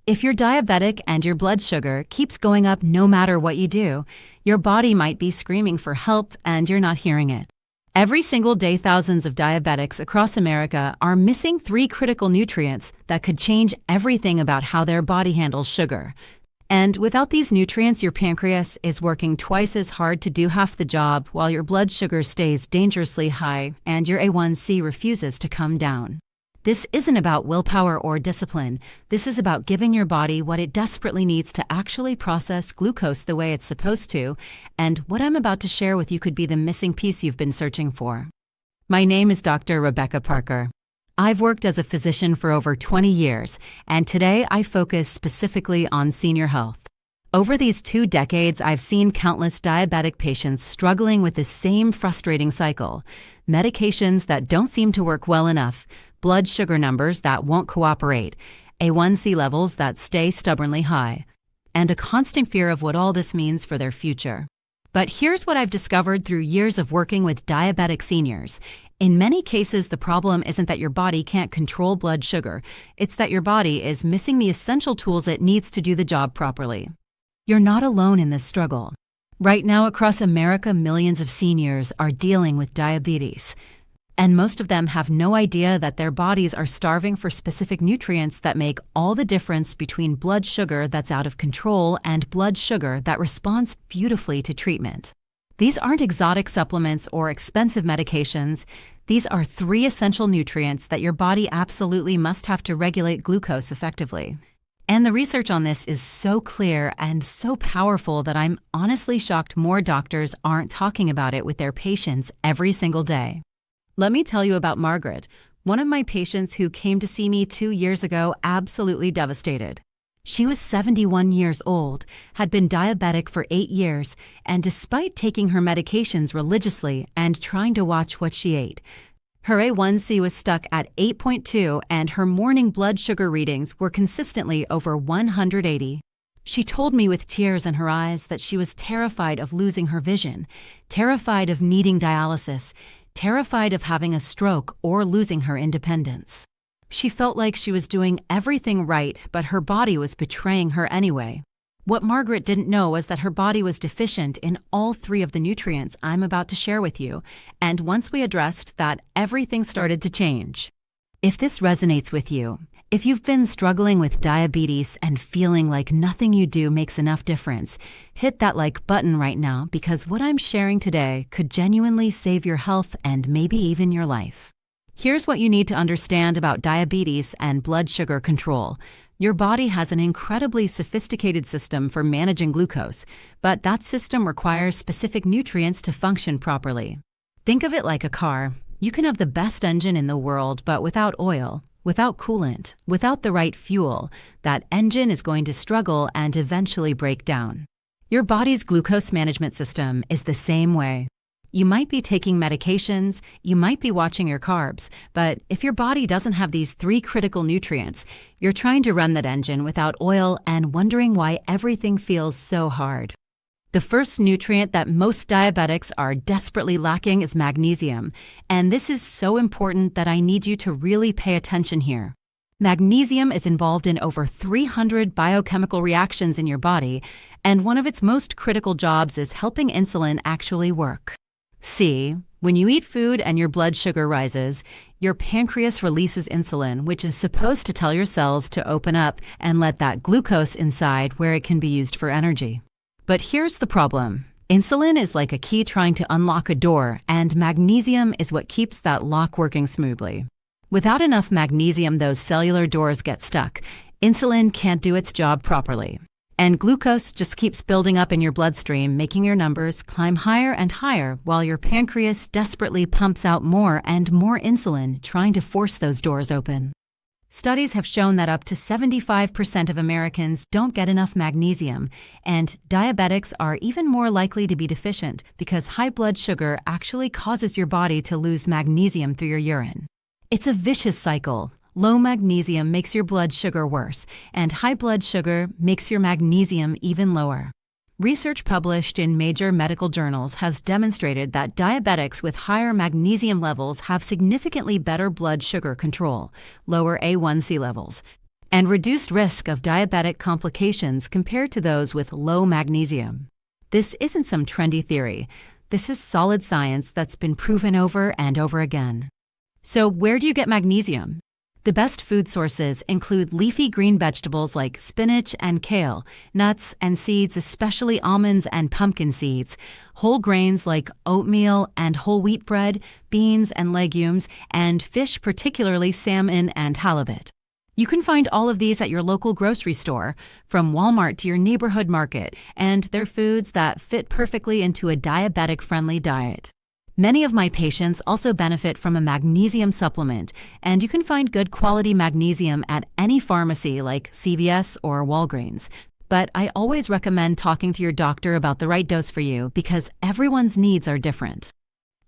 If you're diabetic and your blood sugar keeps going up no matter what you do, your body might be screaming for help and you're not hearing it. Every single day, thousands of diabetics across America are missing 3 critical nutrients that could change everything about how their body handles sugar. And without these nutrients, your pancreas is working twice as hard to do half the job while your blood sugar stays dangerously high and your A1c refuses to come down. This isn't about willpower or discipline. This is about giving your body what it desperately needs to actually process glucose the way it's supposed to, and what I'm about to share with you could be the missing piece you've been searching for. My name is Dr. Rebecca Parker. I've worked as a physician for over 20 years, and today I focus specifically on senior health. Over these 2 decades, I've seen countless diabetic patients struggling with the same frustrating cycle: medications that don't seem to work well enough, blood sugar numbers that won't cooperate, A1c levels that stay stubbornly high, and a constant fear of what all this means for their future. But here's what I've discovered through years of working with diabetic seniors. In many cases, the problem isn't that your body can't control blood sugar. It's that your body is missing the essential tools it needs to do the job properly. You're not alone in this struggle. Right now, across America, millions of seniors are dealing with diabetes. And most of them have no idea that their bodies are starving for specific nutrients that make all the difference between blood sugar that's out of control and blood sugar that responds beautifully to treatment. These aren't exotic supplements or expensive medications. These are 3 essential nutrients that your body absolutely must have to regulate glucose effectively. And the research on this is so clear and so powerful that I'm honestly shocked more doctors aren't talking about it with their patients every single day. Let me tell you about Margaret, one of my patients who came to see me 2 years ago absolutely devastated. She was 71 years old, had been diabetic for 8 years, and despite taking her medications religiously and trying to watch what she ate, her A1c was stuck at 8.2 and her morning blood sugar readings were consistently over 180. She told me with tears in her eyes that she was terrified of losing her vision, terrified of needing dialysis, terrified of having a stroke or losing her independence. She felt like she was doing everything right, but her body was betraying her anyway. What Margaret didn't know was that her body was deficient in all 3 of the nutrients I'm about to share with you, and once we addressed that, everything started to change. If this resonates with you, if you've been struggling with diabetes and feeling like nothing you do makes enough difference, hit that like button right now, because what I'm sharing today could genuinely save your health and maybe even your life. Here's what you need to understand about diabetes and blood sugar control. Your body has an incredibly sophisticated system for managing glucose, but that system requires specific nutrients to function properly. Think of it like a car. You can have the best engine in the world, but without oil, without coolant, without the right fuel, that engine is going to struggle and eventually break down. Your body's glucose management system is the same way. You might be taking medications, you might be watching your carbs, but if your body doesn't have these 3 critical nutrients, you're trying to run that engine without oil and wondering why everything feels so hard. The first nutrient that most diabetics are desperately lacking is magnesium, and this is so important that I need you to really pay attention here. Magnesium is involved in over 300 biochemical reactions in your body, and one of its most critical jobs is helping insulin actually work. See, when you eat food and your blood sugar rises, your pancreas releases insulin, which is supposed to tell your cells to open up and let that glucose inside where it can be used for energy. But here's the problem. Insulin is like a key trying to unlock a door, and magnesium is what keeps that lock working smoothly. Without enough magnesium, those cellular doors get stuck. Insulin can't do its job properly. And glucose just keeps building up in your bloodstream, making your numbers climb higher and higher while your pancreas desperately pumps out more and more insulin, trying to force those doors open. Studies have shown that up to 75% of Americans don't get enough magnesium, and diabetics are even more likely to be deficient because high blood sugar actually causes your body to lose magnesium through your urine. It's a vicious cycle. Low magnesium makes your blood sugar worse, and high blood sugar makes your magnesium even lower. Research published in major medical journals has demonstrated that diabetics with higher magnesium levels have significantly better blood sugar control, lower A1c levels, and reduced risk of diabetic complications compared to those with low magnesium. This isn't some trendy theory. This is solid science that's been proven over and over again. So where do you get magnesium? The best food sources include leafy green vegetables like spinach and kale, nuts and seeds, especially almonds and pumpkin seeds, whole grains like oatmeal and whole wheat bread, beans and legumes, and fish, particularly salmon and halibut. You can find all of these at your local grocery store, from Walmart to your neighborhood market, and they're foods that fit perfectly into a diabetic-friendly diet. Many of my patients also benefit from a magnesium supplement, and you can find good quality magnesium at any pharmacy like CVS or Walgreens. But I always recommend talking to your doctor about the right dose for you because everyone's needs are different.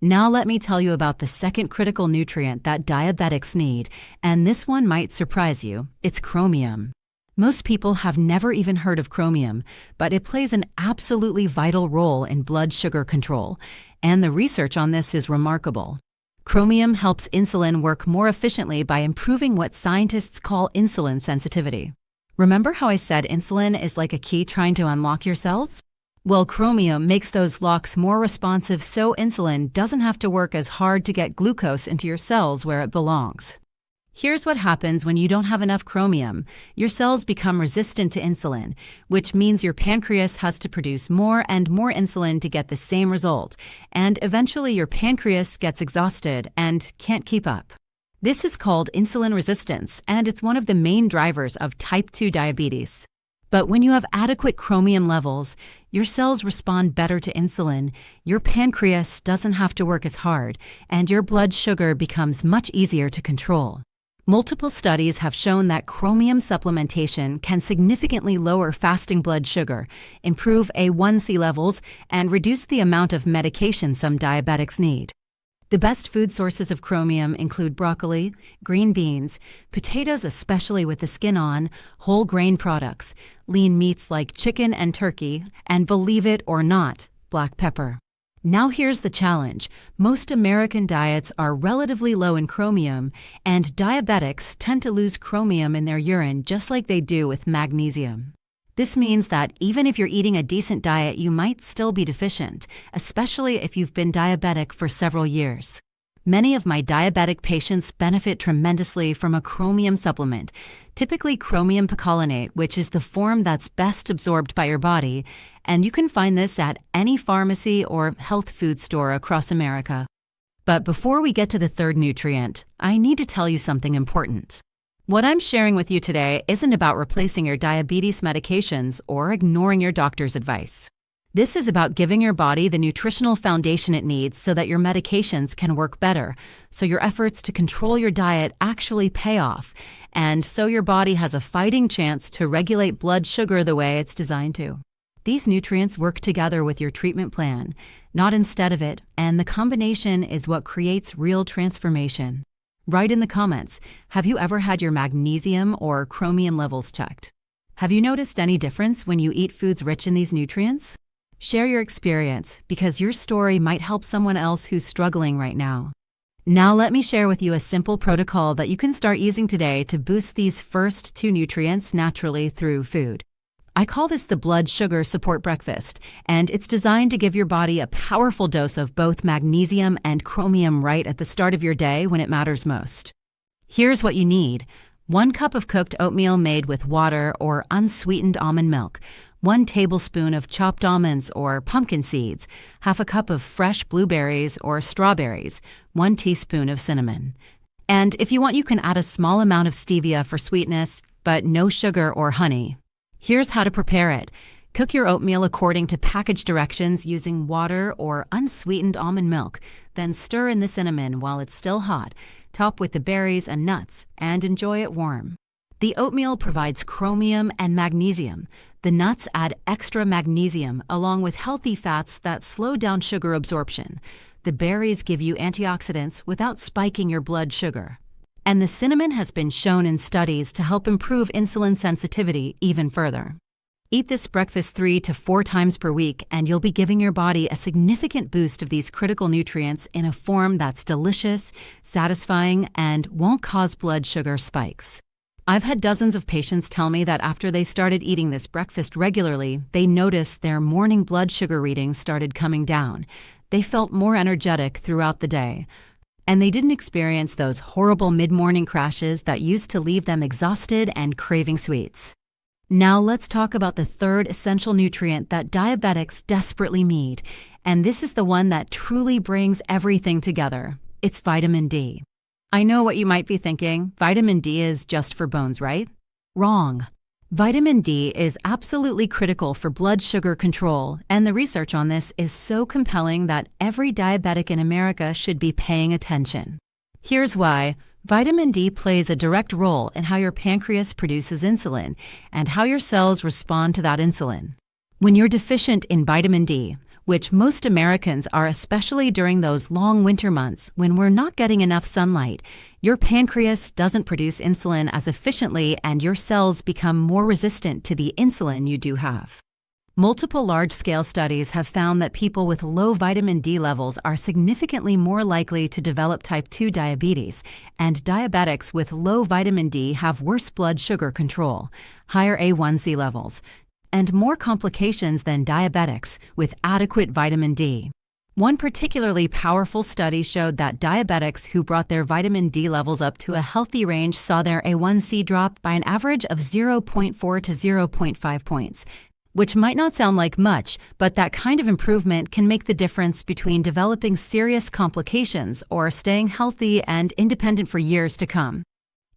Now let me tell you about the second critical nutrient that diabetics need, and this one might surprise you. It's chromium. Most people have never even heard of chromium, but it plays an absolutely vital role in blood sugar control, and the research on this is remarkable. Chromium helps insulin work more efficiently by improving what scientists call insulin sensitivity. Remember how I said insulin is like a key trying to unlock your cells? Well, chromium makes those locks more responsive so insulin doesn't have to work as hard to get glucose into your cells where it belongs. Here's what happens when you don't have enough chromium. Your cells become resistant to insulin, which means your pancreas has to produce more and more insulin to get the same result, and eventually your pancreas gets exhausted and can't keep up. This is called insulin resistance, and it's one of the main drivers of type 2 diabetes. But when you have adequate chromium levels, your cells respond better to insulin, your pancreas doesn't have to work as hard, and your blood sugar becomes much easier to control. Multiple studies have shown that chromium supplementation can significantly lower fasting blood sugar, improve A1c levels, and reduce the amount of medication some diabetics need. The best food sources of chromium include broccoli, green beans, potatoes especially with the skin on, whole grain products, lean meats like chicken and turkey, and believe it or not, black pepper. Now here's the challenge. Most American diets are relatively low in chromium, and diabetics tend to lose chromium in their urine just like they do with magnesium. This means that even if you're eating a decent diet, you might still be deficient, especially if you've been diabetic for several years. Many of my diabetic patients benefit tremendously from a chromium supplement, typically chromium picolinate, which is the form that's best absorbed by your body, and you can find this at any pharmacy or health food store across America. But before we get to the third nutrient, I need to tell you something important. What I'm sharing with you today isn't about replacing your diabetes medications or ignoring your doctor's advice. This is about giving your body the nutritional foundation it needs so that your medications can work better, so your efforts to control your diet actually pay off, and so your body has a fighting chance to regulate blood sugar the way it's designed to. These nutrients work together with your treatment plan, not instead of it, and the combination is what creates real transformation. Write in the comments, have you ever had your magnesium or chromium levels checked? Have you noticed any difference when you eat foods rich in these nutrients? Share your experience because your story might help someone else who's struggling right now. Now let me share with you a simple protocol that you can start using today to boost these first two nutrients naturally through food. I call this the blood sugar support breakfast, and it's designed to give your body a powerful dose of both magnesium and chromium right at the start of your day when it matters most. Here's what you need: 1 cup of cooked oatmeal made with water or unsweetened almond milk, 1 tablespoon of chopped almonds or pumpkin seeds, half a cup of fresh blueberries or strawberries, 1 teaspoon of cinnamon. And if you want, you can add a small amount of stevia for sweetness, but no sugar or honey. Here's how to prepare it. Cook your oatmeal according to package directions using water or unsweetened almond milk, then stir in the cinnamon while it's still hot, top with the berries and nuts, and enjoy it warm. The oatmeal provides chromium and magnesium. The nuts add extra magnesium along with healthy fats that slow down sugar absorption. The berries give you antioxidants without spiking your blood sugar. And the cinnamon has been shown in studies to help improve insulin sensitivity even further. Eat this breakfast 3 to 4 times per week, and you'll be giving your body a significant boost of these critical nutrients in a form that's delicious, satisfying, and won't cause blood sugar spikes. I've had dozens of patients tell me that after they started eating this breakfast regularly, they noticed their morning blood sugar readings started coming down. They felt more energetic throughout the day, and they didn't experience those horrible mid-morning crashes that used to leave them exhausted and craving sweets. Now let's talk about the third essential nutrient that diabetics desperately need, and this is the one that truly brings everything together. It's vitamin D. I know what you might be thinking. Vitamin D is just for bones, right? Wrong. Vitamin D is absolutely critical for blood sugar control, and the research on this is so compelling that every diabetic in America should be paying attention. Here's why. Vitamin D plays a direct role in how your pancreas produces insulin and how your cells respond to that insulin. When you're deficient in vitamin D, which most Americans are, especially during those long winter months when we're not getting enough sunlight, your pancreas doesn't produce insulin as efficiently and your cells become more resistant to the insulin you do have. Multiple large-scale studies have found that people with low vitamin D levels are significantly more likely to develop type 2 diabetes, and diabetics with low vitamin D have worse blood sugar control, higher A1c levels, and more complications than diabetics with adequate vitamin D. One particularly powerful study showed that diabetics who brought their vitamin D levels up to a healthy range saw their A1c drop by an average of 0.4 to 0.5 points, which might not sound like much, but that kind of improvement can make the difference between developing serious complications or staying healthy and independent for years to come.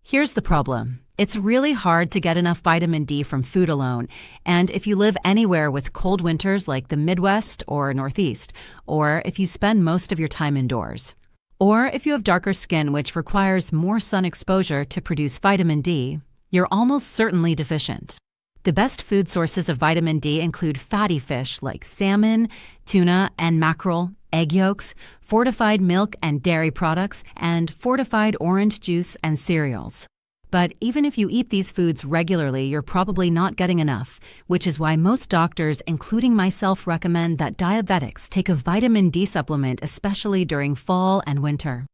Here's the problem. It's really hard to get enough vitamin D from food alone, and if you live anywhere with cold winters like the Midwest or Northeast, or if you spend most of your time indoors, or if you have darker skin which requires more sun exposure to produce vitamin D, you're almost certainly deficient. The best food sources of vitamin D include fatty fish like salmon, tuna, and mackerel, egg yolks, fortified milk and dairy products, and fortified orange juice and cereals. But even if you eat these foods regularly, you're probably not getting enough, which is why most doctors, including myself, recommend that diabetics take a vitamin D supplement, especially during fall and winter.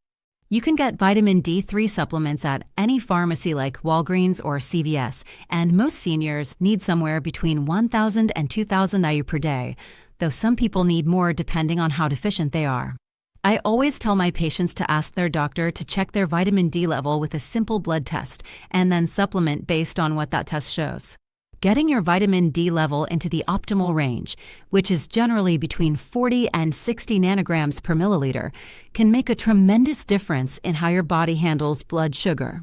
You can get vitamin D3 supplements at any pharmacy like Walgreens or CVS, and most seniors need somewhere between 1,000 and 2,000 IU per day, though some people need more depending on how deficient they are. I always tell my patients to ask their doctor to check their vitamin D level with a simple blood test and then supplement based on what that test shows. Getting your vitamin D level into the optimal range, which is generally between 40 and 60 nanograms per milliliter, can make a tremendous difference in how your body handles blood sugar.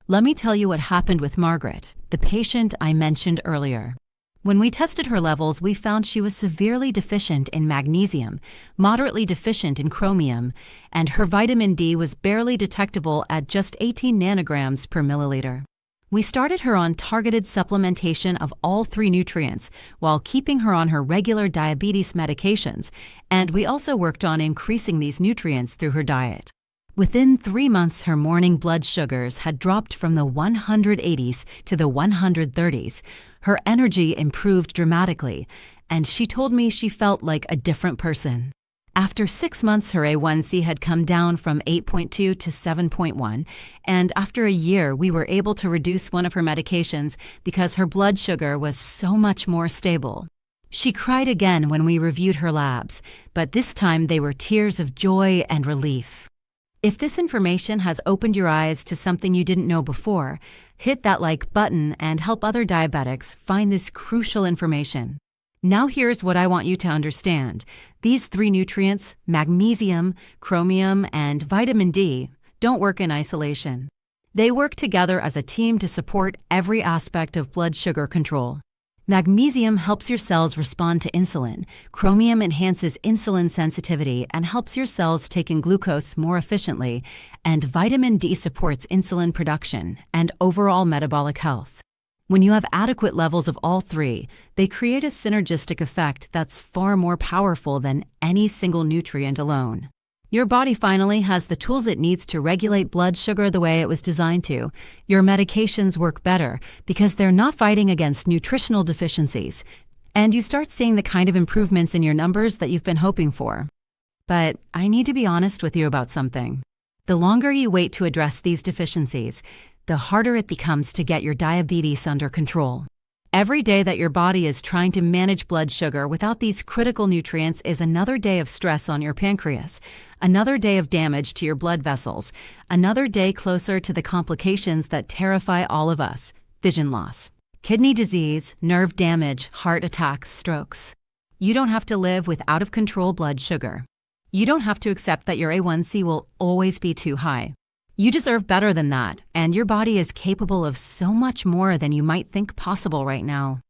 Let me tell you what happened with Margaret, the patient I mentioned earlier. When we tested her levels, we found she was severely deficient in magnesium, moderately deficient in chromium, and her vitamin D was barely detectable at just 18 nanograms per milliliter. We started her on targeted supplementation of all three nutrients while keeping her on her regular diabetes medications, and we also worked on increasing these nutrients through her diet. Within 3 months, her morning blood sugars had dropped from the 180s to the 130s. Her energy improved dramatically, and she told me she felt like a different person. After 6 months, her A1c had come down from 8.2 to 7.1, and after a year, we were able to reduce one of her medications because her blood sugar was so much more stable. She cried again when we reviewed her labs, but this time they were tears of joy and relief. If this information has opened your eyes to something you didn't know before, hit that like button and help other diabetics find this crucial information. Now here's what I want you to understand. These three nutrients, magnesium, chromium, and vitamin D, don't work in isolation. They work together as a team to support every aspect of blood sugar control. Magnesium helps your cells respond to insulin. Chromium enhances insulin sensitivity and helps your cells take in glucose more efficiently. And vitamin D supports insulin production and overall metabolic health. When you have adequate levels of all three, they create a synergistic effect that's far more powerful than any single nutrient alone. Your body finally has the tools it needs to regulate blood sugar the way it was designed to. Your medications work better because they're not fighting against nutritional deficiencies, and you start seeing the kind of improvements in your numbers that you've been hoping for. But I need to be honest with you about something. The longer you wait to address these deficiencies, the harder it becomes to get your diabetes under control. Every day that your body is trying to manage blood sugar without these critical nutrients is another day of stress on your pancreas, another day of damage to your blood vessels, another day closer to the complications that terrify all of us: vision loss, kidney disease, nerve damage, heart attacks, strokes. You don't have to live with out-of-control blood sugar. You don't have to accept that your A1c will always be too high. You deserve better than that, and your body is capable of so much more than you might think possible right now.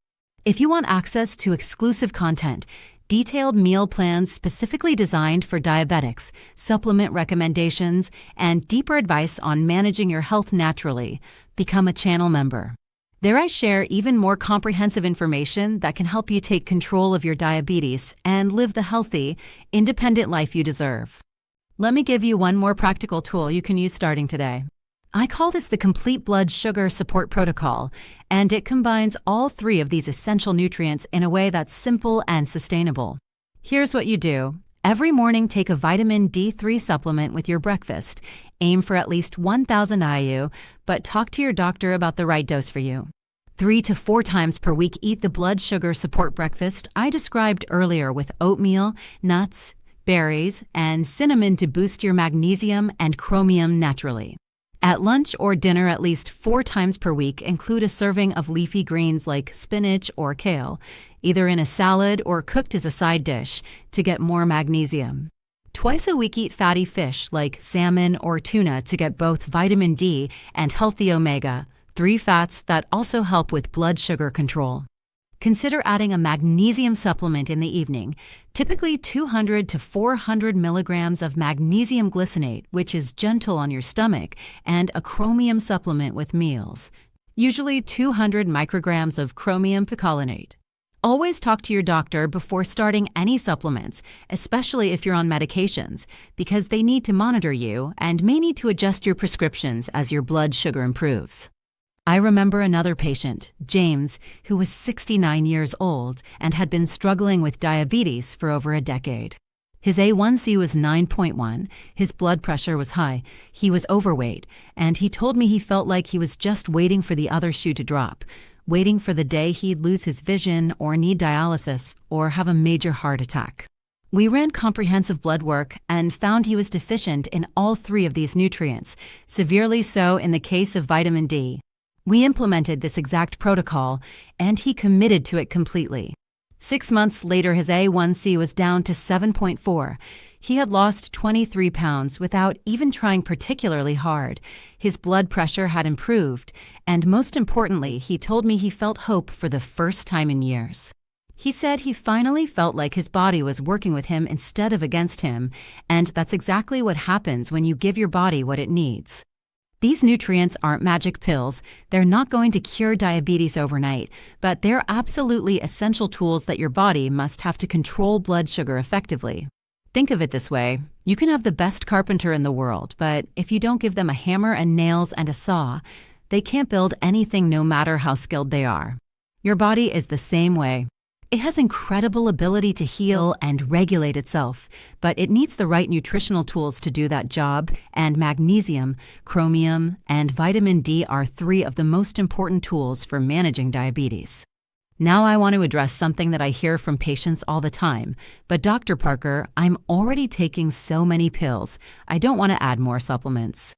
If you want access to exclusive content, detailed meal plans specifically designed for diabetics, supplement recommendations, and deeper advice on managing your health naturally, become a channel member. There I share even more comprehensive information that can help you take control of your diabetes and live the healthy, independent life you deserve. Let me give you one more practical tool you can use starting today. I call this the Complete Blood Sugar Support Protocol, and it combines all three of these essential nutrients in a way that's simple and sustainable. Here's what you do. Every morning, take a vitamin D3 supplement with your breakfast. Aim for at least 1,000 IU, but talk to your doctor about the right dose for you. 3 to 4 times per week, eat the blood sugar support breakfast I described earlier with oatmeal, nuts, berries, and cinnamon to boost your magnesium and chromium naturally. At lunch or dinner at least 4 times per week, include a serving of leafy greens like spinach or kale, either in a salad or cooked as a side dish, to get more magnesium. Twice a week, eat fatty fish like salmon or tuna to get both vitamin D and healthy omega-3 fats that also help with blood sugar control. Consider adding a magnesium supplement in the evening, typically 200 to 400 milligrams of magnesium glycinate, which is gentle on your stomach, and a chromium supplement with meals, usually 200 micrograms of chromium picolinate. Always talk to your doctor before starting any supplements, especially if you're on medications, because they need to monitor you and may need to adjust your prescriptions as your blood sugar improves. I remember another patient, James, who was 69 years old and had been struggling with diabetes for over a decade. His A1c was 9.1, his blood pressure was high, he was overweight, and he told me he felt like he was just waiting for the other shoe to drop, waiting for the day he'd lose his vision or need dialysis or have a major heart attack. We ran comprehensive blood work and found he was deficient in all 3 of these nutrients, severely so in the case of vitamin D. We implemented this exact protocol, and he committed to it completely. 6 months later, his A1c was down to 7.4. He had lost 23 pounds without even trying particularly hard. His blood pressure had improved, and most importantly, he told me he felt hope for the first time in years. He said he finally felt like his body was working with him instead of against him, and that's exactly what happens when you give your body what it needs. These nutrients aren't magic pills. They're not going to cure diabetes overnight, but they're absolutely essential tools that your body must have to control blood sugar effectively. Think of it this way. You can have the best carpenter in the world, but if you don't give them a hammer and nails and a saw, they can't build anything no matter how skilled they are. Your body is the same way. It has incredible ability to heal and regulate itself, but it needs the right nutritional tools to do that job, and magnesium, chromium, and vitamin D are 3 of the most important tools for managing diabetes. Now I want to address something that I hear from patients all the time. But Dr. Parker, I'm already taking so many pills. I don't want to add more supplements.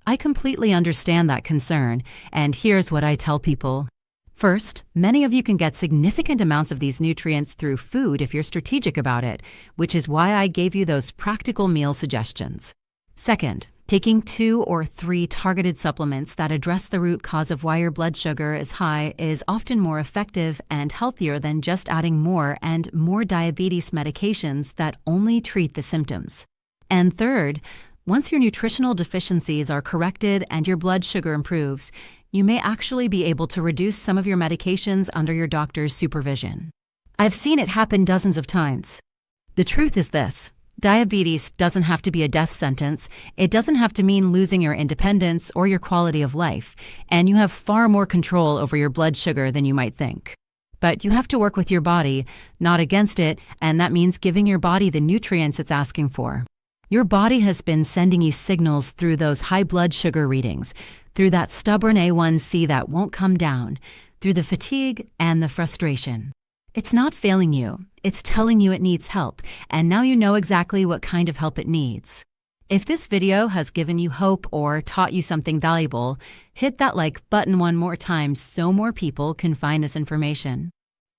I completely understand that concern, and here's what I tell people. First, many of you can get significant amounts of these nutrients through food if you're strategic about it, which is why I gave you those practical meal suggestions. Second, taking 2 or 3 targeted supplements that address the root cause of why your blood sugar is high is often more effective and healthier than just adding more and more diabetes medications that only treat the symptoms. And third, once your nutritional deficiencies are corrected and your blood sugar improves, you may actually be able to reduce some of your medications under your doctor's supervision. I've seen it happen dozens of times. The truth is this: diabetes doesn't have to be a death sentence. It doesn't have to mean losing your independence or your quality of life, and you have far more control over your blood sugar than you might think. But you have to work with your body, not against it, and that means giving your body the nutrients it's asking for. Your body has been sending you signals through those high blood sugar readings. through that stubborn A1c that won't come down, through the fatigue and the frustration. It's not failing you, it's telling you it needs help, and now you know exactly what kind of help it needs. If this video has given you hope or taught you something valuable, hit that like button one more time so more people can find this information.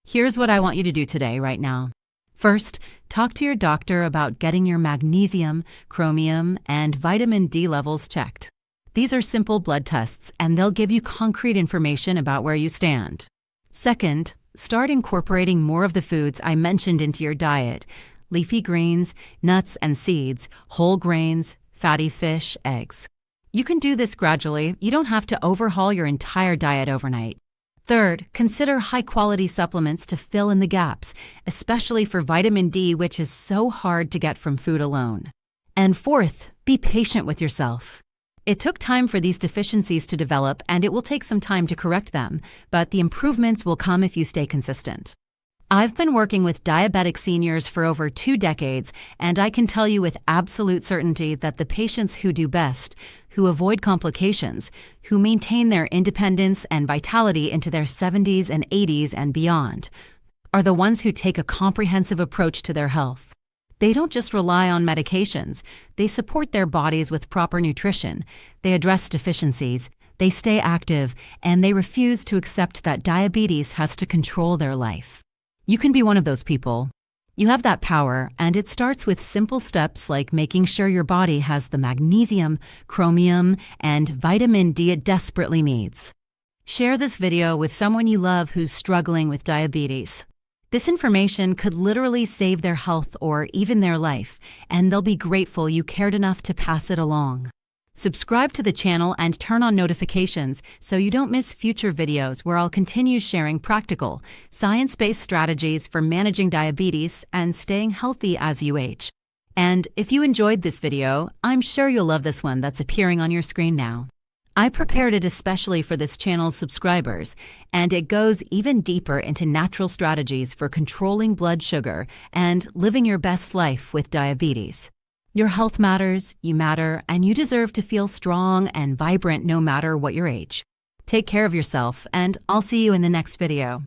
Here's what I want you to do today, right now. First, talk to your doctor about getting your magnesium, chromium, and vitamin D levels checked. These are simple blood tests, and they'll give you concrete information about where you stand. Second, start incorporating more of the foods I mentioned into your diet: leafy greens, nuts and seeds, whole grains, fatty fish, eggs. You can do this gradually. You don't have to overhaul your entire diet overnight. Third, consider high-quality supplements to fill in the gaps, especially for vitamin D, which is so hard to get from food alone. And fourth, be patient with yourself. It took time for these deficiencies to develop, and it will take some time to correct them, but the improvements will come if you stay consistent. I've been working with diabetic seniors for over 2 decades, and I can tell you with absolute certainty that the patients who do best, who avoid complications, who maintain their independence and vitality into their 70s and 80s and beyond, are the ones who take a comprehensive approach to their health. They don't just rely on medications, they support their bodies with proper nutrition, they address deficiencies, they stay active, and they refuse to accept that diabetes has to control their life. You can be one of those people. You have that power, and it starts with simple steps like making sure your body has the magnesium, chromium, and vitamin D it desperately needs. Share this video with someone you love who's struggling with diabetes. This information could literally save their health or even their life, and they'll be grateful you cared enough to pass it along. Subscribe to the channel and turn on notifications so you don't miss future videos where I'll continue sharing practical, science-based strategies for managing diabetes and staying healthy as you age. And if you enjoyed this video, I'm sure you'll love this one that's appearing on your screen now. I prepared it especially for this channel's subscribers, and it goes even deeper into natural strategies for controlling blood sugar and living your best life with diabetes. Your health matters, you matter, and you deserve to feel strong and vibrant no matter what your age. Take care of yourself, and I'll see you in the next video.